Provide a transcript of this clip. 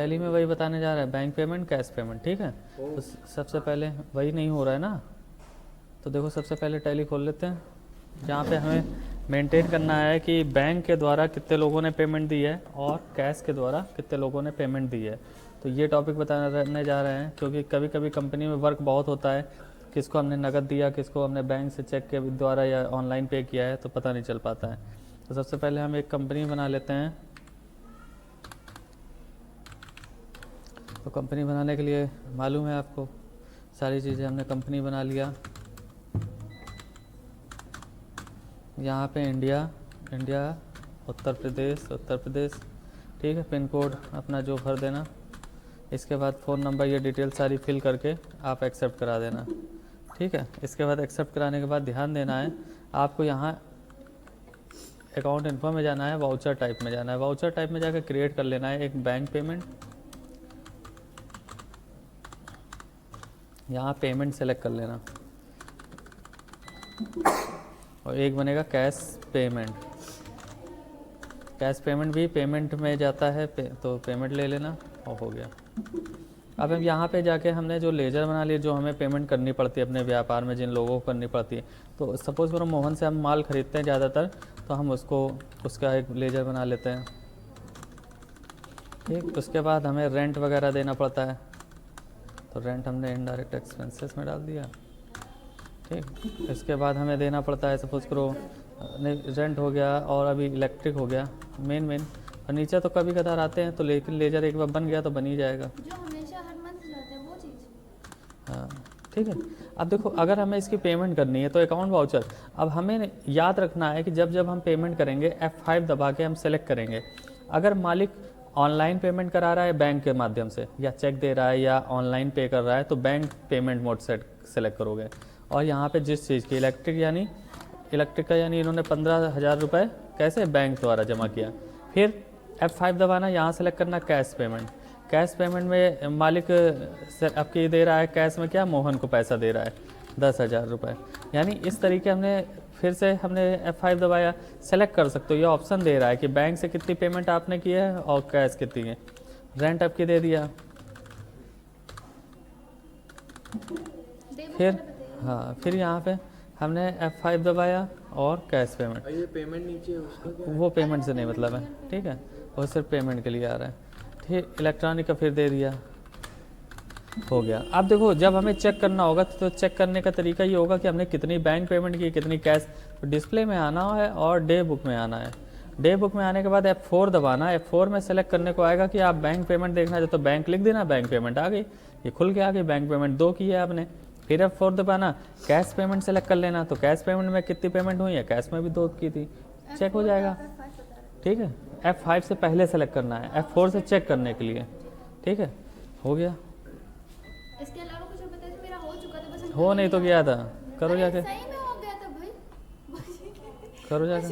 Tally में वही बताने जा रहा है, बैंक पेमेंट कैश पेमेंट, ठीक है। तो सबसे पहले वही नहीं हो रहा है ना, तो देखो सबसे पहले टैली खोल लेते हैं, जहाँ पे हमें मेंटेन करना है कि बैंक के द्वारा कितने लोगों ने पेमेंट दी है और कैश के द्वारा कितने लोगों ने पेमेंट दी है। तो ये टॉपिक बताने जा रहे हैं, क्योंकि कभी कभी कंपनी में वर्क बहुत होता है, किसको हमने नकद दिया, किसको हमने बैंक से चेक के द्वारा या ऑनलाइन पे किया है, तो पता नहीं चल पाता है। तो सबसे पहले हम एक कंपनी बना लेते हैं। तो कंपनी बनाने के लिए मालूम है आपको सारी चीज़ें, हमने कंपनी बना लिया। यहाँ पे इंडिया उत्तर प्रदेश, ठीक है। पिन कोड अपना जो भर देना, इसके बाद फ़ोन नंबर, ये डिटेल सारी फिल करके आप एक्सेप्ट करा देना, ठीक है। इसके बाद एक्सेप्ट कराने के बाद ध्यान देना है आपको, यहाँ अकाउंट इन्फो में जाना है, वाउचर टाइप में जाना है। वाउचर टाइप में जाकर क्रिएट कर लेना है एक बैंक पेमेंट, यहाँ पेमेंट सेलेक्ट कर लेना, और एक बनेगा कैश पेमेंट। कैश पेमेंट भी पेमेंट में जाता है, तो पेमेंट ले लेना, और हो गया। अब हम यहाँ पे जाके हमने जो लेजर बना लिया, जो हमें पेमेंट करनी पड़ती है अपने व्यापार में, जिन लोगों को करनी पड़ती है। तो सपोज़ करो मोहन से हम माल खरीदते हैं ज़्यादातर, तो हम उसका एक लेजर बना लेते हैं, ठीक। उसके बाद हमें रेंट वगैरह देना पड़ता है, तो रेंट हमने इनडायरेक्ट एक्सपेंसेस में डाल दिया, ठीक। इसके बाद हमें देना पड़ता है, सपोज़ करो रेंट हो गया, और अभी इलेक्ट्रिक हो गया, मेन फर्नीचर तो कभी कदार आते हैं, तो लेकिन लेजर एक बार बन गया तो बन ही जाएगा, जो हमेशा हर मंथ जाते हैं वो चीज़। हाँ, ठीक है। अब देखो अगर हमें इसकी पेमेंट करनी है तो अकाउंट वाउचर, अब हमें याद रखना है कि जब हम पेमेंट करेंगे F5 दबा के हम सेलेक्ट करेंगे। अगर मालिक ऑनलाइन पेमेंट करा रहा है बैंक के माध्यम से, या चेक दे रहा है, या ऑनलाइन पे कर रहा है, तो बैंक पेमेंट मोड सेलेक्ट करोगे। और यहाँ पे जिस चीज़ की इलेक्ट्रिक का यानी इन्होंने 15,000 रुपये कैसे बैंक द्वारा जमा किया, फिर F5 दबाना, यहाँ सेलेक्ट करना कैश पेमेंट। कैश पेमेंट में मालिक आपकी दे रहा है कैश में, क्या मोहन को पैसा दे रहा है 10,000 रुपये, यानी इस तरीके हमने F5 दबाया, सेलेक्ट कर सकते हो। ये ऑप्शन दे रहा है कि बैंक से कितनी पेमेंट आपने की है और कैश कितनी है। रेंट आपकी दे दिया, फिर यहाँ पे हमने F5 दबाया और कैश पेमेंट। ये पेमेंट नीचे उसका वो पेमेंट से नहीं मतलब है, ठीक है, वो सिर्फ पेमेंट के लिए आ रहा है, ठीक। इलेक्ट्रॉनिक का फिर दे दिया, हो गया। अब देखो जब हमें चेक करना होगा तो चेक करने का तरीका ये होगा कि हमने कितनी बैंक पेमेंट की, कितनी कैश। तो डिस्प्ले में आना है और डे बुक में आना है। डे बुक में आने के बाद F4 दबाना, F4 में सेलेक्ट करने को आएगा कि आप बैंक पेमेंट देखना है, तो बैंक लिख देना, बैंक पेमेंट आ गई, ये खुल के आ गई, बैंक पेमेंट 2 की है आपने। फिर F4 दबाना, कैश पेमेंट सेलेक्ट कर लेना, तो कैश पेमेंट में कितनी पेमेंट हुई है, कैश में भी 2 की थी, चेक हो जाएगा, ठीक है। F5 से पहले सेलेक्ट करना है, F4 से चेक करने के लिए, ठीक है, हो गया। इसके अलावा कुछ बताइए, मेरा हो चुका था, बस हो नहीं तो गया था, करो जाके, सही में हो गया था भाई, करो जाके।